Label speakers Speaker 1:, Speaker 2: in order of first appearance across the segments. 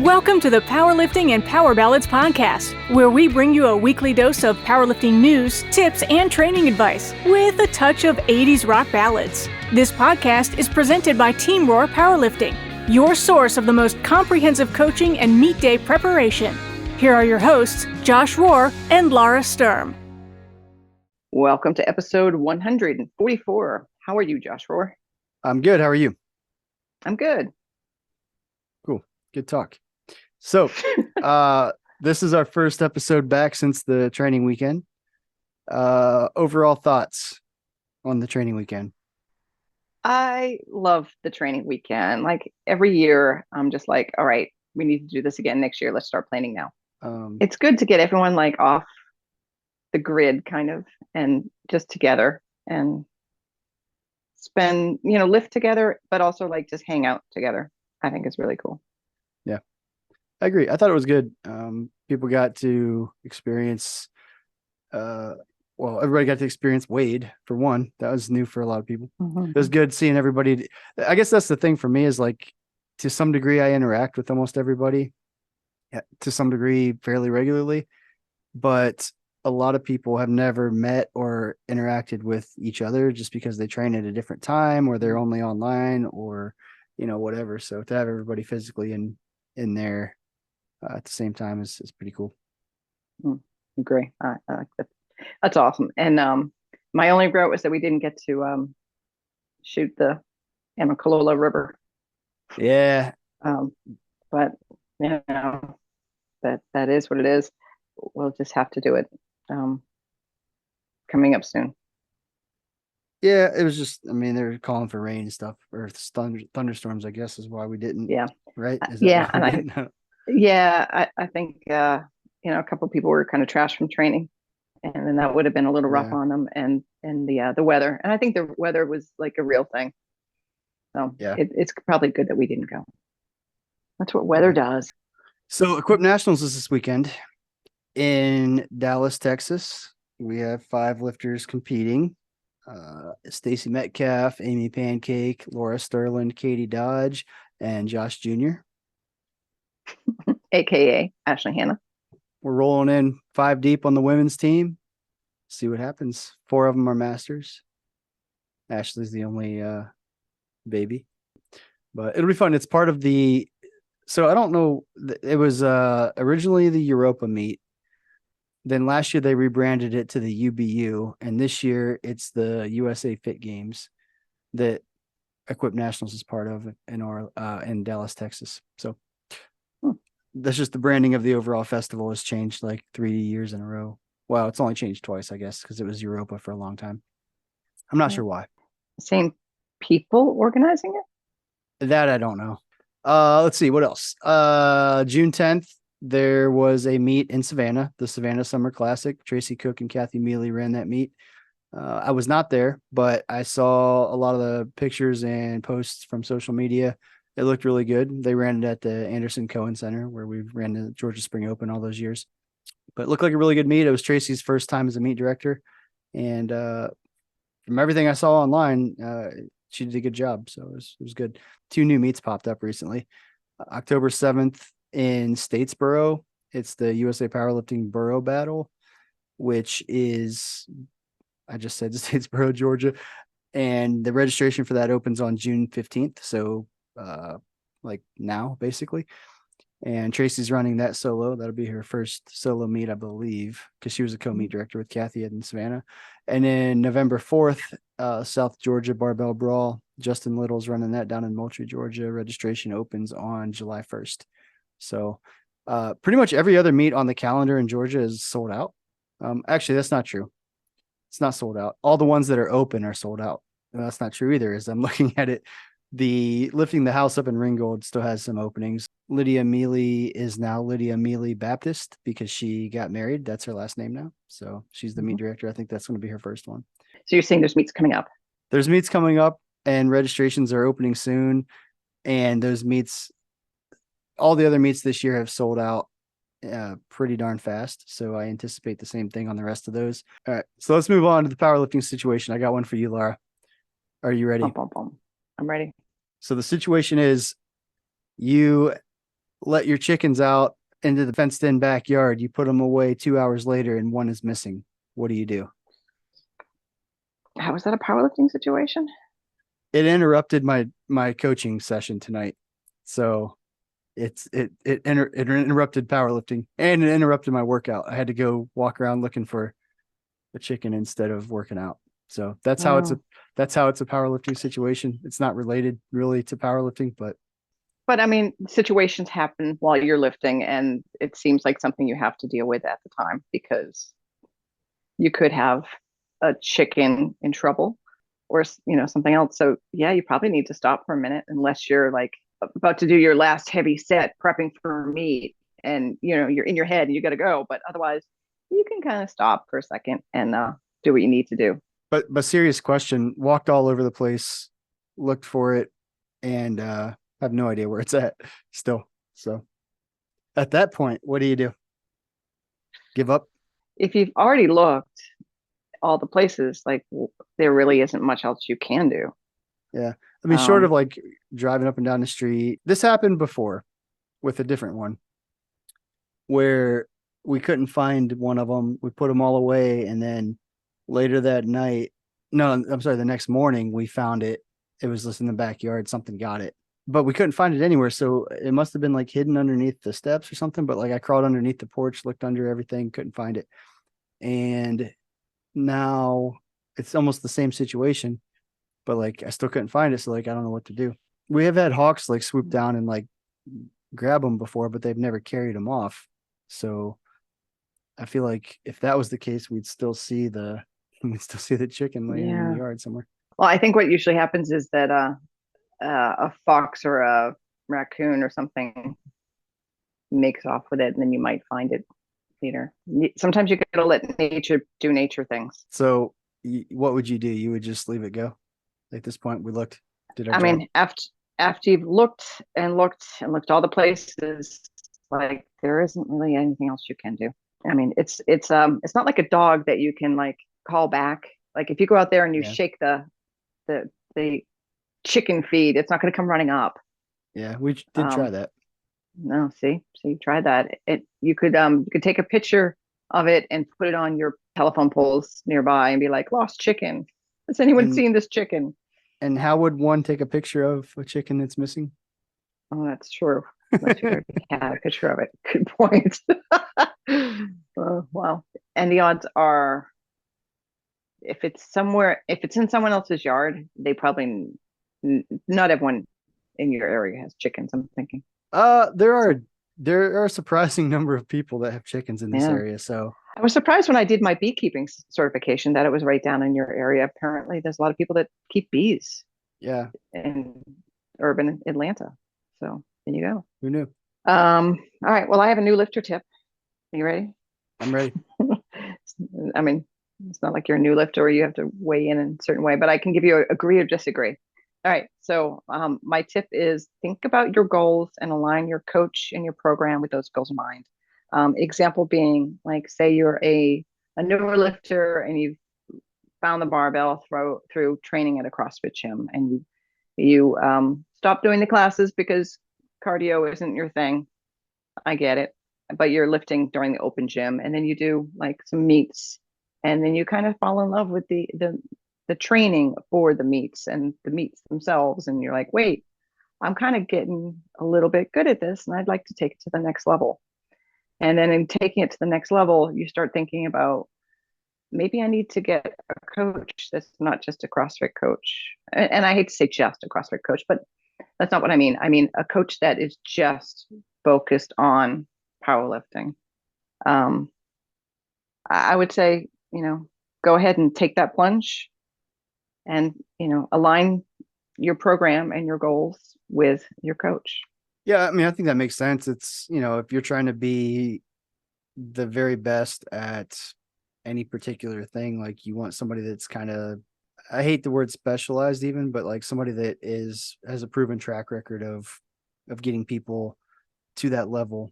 Speaker 1: Welcome to the Powerlifting and Power Ballads podcast, where we bring you a weekly dose of powerlifting news, tips, and training advice with a touch of 80s rock ballads. This podcast is presented by Team Rohr Powerlifting, your source of the most comprehensive coaching and meet day preparation. Here are your hosts, Josh Rohr and Laura Sturm.
Speaker 2: Welcome to episode 144. How are you, Josh Rohr?
Speaker 3: I'm good. How are you?
Speaker 2: I'm good.
Speaker 3: Cool. Good talk. So, this is our first episode back since the training weekend. Overall thoughts on the training weekend?
Speaker 2: I love the training weekend. Like every year, I'm just like, all right, we need to do this again next year. Let's start planning now. It's good to get everyone like off the grid kind of and just together and spend, lift together, but also like just hang out together. I think it's really cool.
Speaker 3: Yeah, I agree. I thought it was good. People got to experience, everybody got to experience Wade for one. That was new for a lot of people.
Speaker 2: Mm-hmm.
Speaker 3: It was good seeing everybody. I guess that's the thing for me is like, to some degree, I interact with almost everybody to some degree fairly regularly, but a lot of people have never met or interacted with each other just because they train at a different time or they're only online or, whatever. So to have everybody physically in there at the same time is pretty cool.
Speaker 2: Agree. I like that. That's awesome. And my only regret was that we didn't get to shoot the Amicalola River.
Speaker 3: Yeah.
Speaker 2: But that is what it is. We'll just have to do it coming up soon.
Speaker 3: Yeah, it was just, they're calling for rain and stuff, or thunderstorms, I guess, is why we didn't.
Speaker 2: Yeah.
Speaker 3: Right?
Speaker 2: I think, a couple of people were kind of trashed from training, and then that would have been a little rough on them, and the weather. And I think the weather was like a real thing. So yeah, it's probably good that we didn't go. That's what weather does.
Speaker 3: So Equip Nationals is this weekend in Dallas, Texas. We have 5 lifters competing. Stacie Metcalfe, Amy Pancake, Laura Styrlund, Katey Dodge, and Josh Jr.
Speaker 2: AKA Ashley Hanna.
Speaker 3: We're rolling in 5 deep on the women's team. See what happens. 4 of them are masters. Ashley's the only baby. But it'll be fun. It's part of the... So I don't know. It was originally the Europa meet. Then last year they rebranded it to the UBU, and this year it's the USA Fit Games that Equip Nationals is part of in Dallas, Texas. So that's just the branding of the overall festival has changed like 3 years in a row. Well, it's only changed twice, I guess, because it was Europa for a long time. I'm not sure why.
Speaker 2: Same people organizing it?
Speaker 3: That I don't know. Let's see what else. June 10th. There was a meet in Savannah, the Savannah Summer Classic. Tracy Cook and Cathy Mele ran that meet. I was not there, but I saw a lot of the pictures and posts from social media. It looked really good. They ran it at the Anderson Cohen Center where we ran the Georgia Spring Open all those years. But it looked like a really good meet. It was Tracy's first time as a meet director. And from everything I saw online, she did a good job. So it was good. 2 new meets popped up recently. October 7th, in Statesboro, it's the USA Powerlifting Boro Battle, which is, I just said Statesboro, Georgia, and the registration for that opens on June 15th. So, like now, basically. And Tracy's running that solo. That'll be her first solo meet, I believe, because she was a co-meet director with Cathy in Savannah. And then November 4th, South Georgia Barbell Brawl. Justin Little's running that down in Moultrie, Georgia. Registration opens on July 1st. So pretty much every other meet on the calendar in Georgia is sold out. Actually, that's not true. It's not sold out. All the ones that are open are sold out. And that's not true either. As I'm looking at it, the Lifting the House up in Ringgold still has some openings. Lydia Mele is now Lydia Mele Baptist because she got married. That's her last name now. So she's the meet director. I think that's going to be her first one.
Speaker 2: So you're saying there's meets coming up?
Speaker 3: There's meets coming up and registrations are opening soon. And those meets... all the other meets this year have sold out pretty darn fast. So I anticipate the same thing on the rest of those. All right. So let's move on to the powerlifting situation. I got one for you, Laura. Are you ready?
Speaker 2: I'm ready.
Speaker 3: So the situation is you let your chickens out into the fenced in backyard. You put them away 2 hours later and one is missing. What do you do?
Speaker 2: How was that a powerlifting situation?
Speaker 3: It interrupted my coaching session tonight. So it interrupted powerlifting and it interrupted my workout. I had to go walk around looking for a chicken instead of working out. So that's how it's a powerlifting situation. It's not related really to powerlifting, but
Speaker 2: I mean, situations happen while you're lifting, and it seems like something you have to deal with at the time, because you could have a chicken in trouble or, something else. So yeah, you probably need to stop for a minute, unless you're like about to do your last heavy set prepping for meat and, you're in your head and you got to go. But otherwise, you can kind of stop for a second and do what you need to do.
Speaker 3: But serious question, walked all over the place, looked for it, and have no idea where it's at still. So at that point, what do you do? Give up?
Speaker 2: If you've already looked all the places, like, there really isn't much else you can do.
Speaker 3: Yeah. I mean, short of like driving up and down the street. This happened before with a different one where we couldn't find one of them. We put them all away. And then later that night, no, I'm sorry, the next morning we found it. It was just in the backyard. Something got it, but we couldn't find it anywhere. So it must have been like hidden underneath the steps or something. But like I crawled underneath the porch, looked under everything, couldn't find it. And now it's almost the same situation, but like I still couldn't find it. So like I don't know what to do. We have had hawks like swoop down and like grab them before, but they've never carried them off. So I feel like if that was the case, we'd still see the chicken laying in the yard somewhere.
Speaker 2: Well, I think what usually happens is that a fox or a raccoon or something makes off with it, and then you might find it later. Sometimes you gotta let nature do nature things.
Speaker 3: So what would you do? You would just leave it go? At this point, we looked.
Speaker 2: I mean, after you've looked and looked and looked all the places, like there isn't really anything else you can do. I mean, it's not like a dog that you can like call back. Like if you go out there and you shake the chicken feed, it's not going to come running up.
Speaker 3: Yeah, we did try that.
Speaker 2: No, see, so you tried that. You could take a picture of it and put it on your telephone poles nearby and be like, "Lost chicken. Has anyone seen this chicken?"
Speaker 3: And how would one take a picture of a chicken that's missing?
Speaker 2: Oh, that's true. Unless you had a picture of it. Good point. Wow. And the odds are, if it's in someone else's yard, they probably not everyone in your area has chickens, I'm thinking.
Speaker 3: There are a surprising number of people that have chickens in this area. So
Speaker 2: I was surprised when I did my beekeeping certification that it was right down in your area. Apparently, there's a lot of people that keep bees.
Speaker 3: Yeah.
Speaker 2: In urban Atlanta. So there you go.
Speaker 3: Who knew?
Speaker 2: All right. Well, I have a new lifter tip. Are you ready?
Speaker 3: I'm ready.
Speaker 2: I mean, it's not like you're a new lifter or you have to weigh in a certain way, but I can give you agree or disagree. All right. So my tip is think about your goals and align your coach and your program with those goals in mind. Example being, like, say you're a newer lifter and you've found the barbell through training at a CrossFit gym, and you stop doing the classes because cardio isn't your thing. I get it, but you're lifting during the open gym, and then you do like some meets, and then you kind of fall in love with the training for the meets and the meets themselves, and you're like, wait, I'm kind of getting a little bit good at this, and I'd like to take it to the next level. And then in taking it to the next level, you start thinking about, maybe I need to get a coach that's not just a CrossFit coach. And I hate to say just a CrossFit coach, but that's not what I mean. I mean a coach that is just focused on powerlifting. I would say, go ahead and take that plunge and, align your program and your goals with your coach.
Speaker 3: Yeah, I mean, I think that makes sense. It's, if you're trying to be the very best at any particular thing, like you want somebody that's kind of, I hate the word specialized even, but like somebody that has a proven track record of getting people to that level,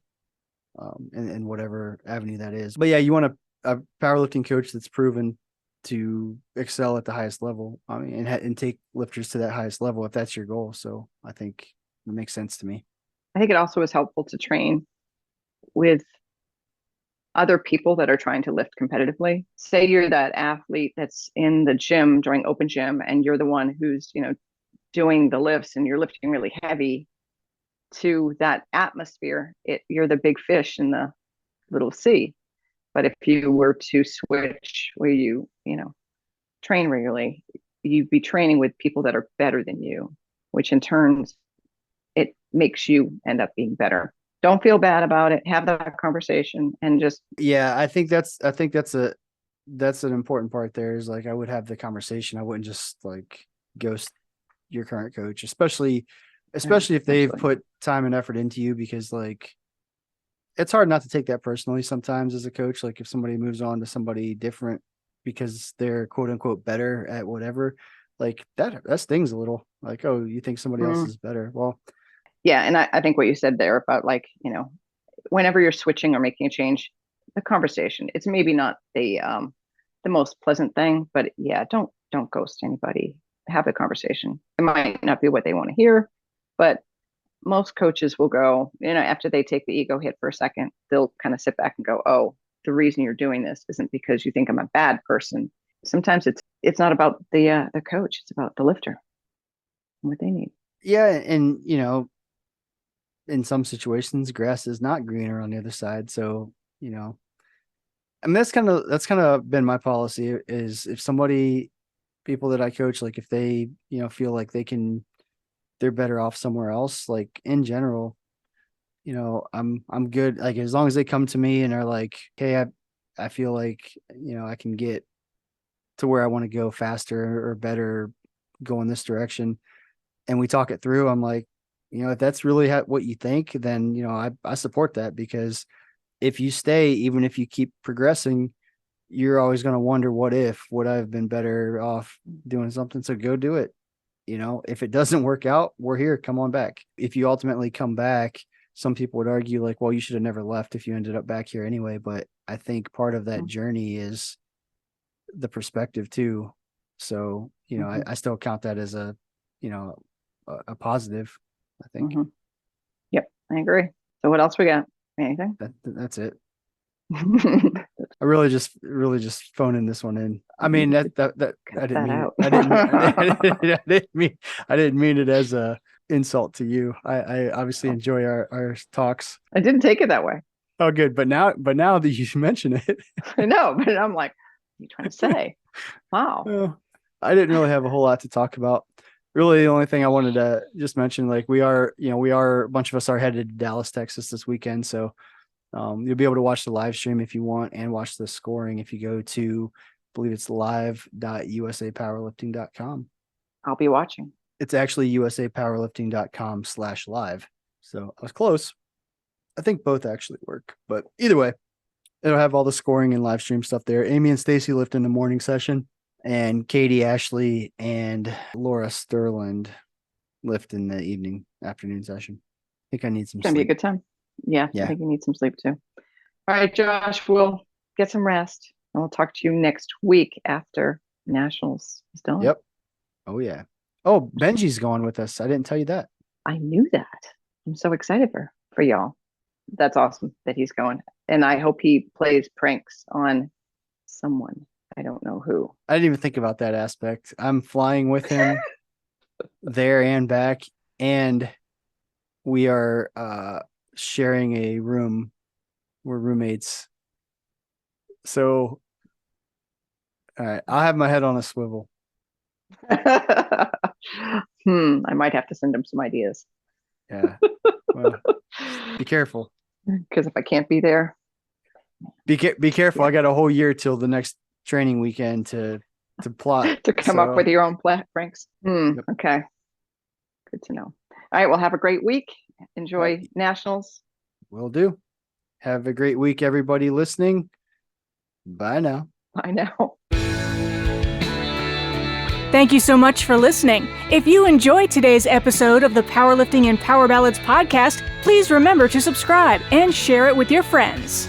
Speaker 3: in whatever avenue that is. But yeah, you want a powerlifting coach that's proven to excel at the highest level. I mean, and take lifters to that highest level if that's your goal. So I think it makes sense to me.
Speaker 2: I think it also is helpful to train with other people that are trying to lift competitively. Say you're that athlete that's in the gym during open gym and you're the one who's, doing the lifts and you're lifting really heavy. To that atmosphere, you're the big fish in the little sea. But if you were to switch where you train regularly, you'd be training with people that are better than you, which in turn, it makes you end up being better. Don't feel bad about it. Have that conversation and just.
Speaker 3: Yeah, I think that's an important part there is like, I would have the conversation. I wouldn't just like ghost your current coach, especially if they've put time and effort into you, because like, it's hard not to take that personally sometimes as a coach. Like if somebody moves on to somebody different because they're quote unquote better at whatever, like that stings a little. Like, oh, you think somebody else is better. Well,
Speaker 2: yeah. And I think what you said there about like, whenever you're switching or making a change, the conversation, it's maybe not the most pleasant thing, but yeah, don't ghost anybody. Have the conversation. It might not be what they want to hear, but most coaches will go, after they take the ego hit for a second, they'll kind of sit back and go, oh, the reason you're doing this isn't because you think I'm a bad person. Sometimes it's not about the coach, it's about the lifter and what they need.
Speaker 3: Yeah, and in some situations, grass is not greener on the other side. So, I mean, that's kind of been my policy is if people that I coach, like if they, feel like they're better off somewhere else, like in general, I'm good. Like as long as they come to me and are like, hey, I feel like, I can get to where I want to go faster or better, go in this direction. And we talk it through. I'm like, if that's really what you think, then, I support that, because if you stay, even if you keep progressing, you're always going to wonder, would I have been better off doing something? So go do it. If it doesn't work out, we're here. Come on back. If you ultimately come back, some people would argue like, well, you should have never left if you ended up back here anyway. But I think part of that journey is the perspective too. So, I still count that as a positive, I think.
Speaker 2: Yep. I agree. So what else we got? Anything?
Speaker 3: That's it. I really just phoning this one in. I mean I didn't mean it as a insult to you. I obviously enjoy our talks.
Speaker 2: I didn't take it that way.
Speaker 3: Oh, good. But now that you mention it,
Speaker 2: I know. But I'm like, what are you trying to say? Wow.
Speaker 3: I didn't really have a whole lot to talk about. Really, the only thing I wanted to just mention, like we are a bunch of us are headed to Dallas, Texas this weekend, so. You'll be able to watch the live stream if you want and watch the scoring if you go to, I believe it's live.usapowerlifting.com.
Speaker 2: I'll be watching.
Speaker 3: It's actually usapowerlifting.com/live. So I was close. I think both actually work, but either way, it'll have all the scoring and live stream stuff there. Amy and Stacie lift in the morning session, and Katie, Ashley, and Laura Styrlund lift in the afternoon session. I think I need some sleep.
Speaker 2: It's going to be a good time. Yeah, I think you need some sleep too. All right, Josh, we'll get some rest and we'll talk to you next week after Nationals is done.
Speaker 3: Yep. Oh, yeah. Oh, Benji's going with us. I didn't tell you that.
Speaker 2: I knew that. I'm so excited for y'all. That's awesome that he's going. And I hope he plays pranks on someone. I don't know who.
Speaker 3: I didn't even think about that aspect. I'm flying with him there and back. And we are sharing a room. We're roommates. So, all right, I'll have my head on a swivel.
Speaker 2: I might have to send him some ideas.
Speaker 3: Yeah. Well, be careful.
Speaker 2: Because if I can't be there.
Speaker 3: Be careful. Yeah. I got a whole year till the next training weekend to plot.
Speaker 2: To come up with your own pranks. Yep. Okay. Good to know. All right. Well, have a great week. Enjoy Nationals.
Speaker 3: Will do. Have a great week, everybody listening. Bye now.
Speaker 2: Bye now.
Speaker 1: Thank you so much for listening. If you enjoyed today's episode of the Powerlifting and Power Ballads podcast, please remember to subscribe and share it with your friends.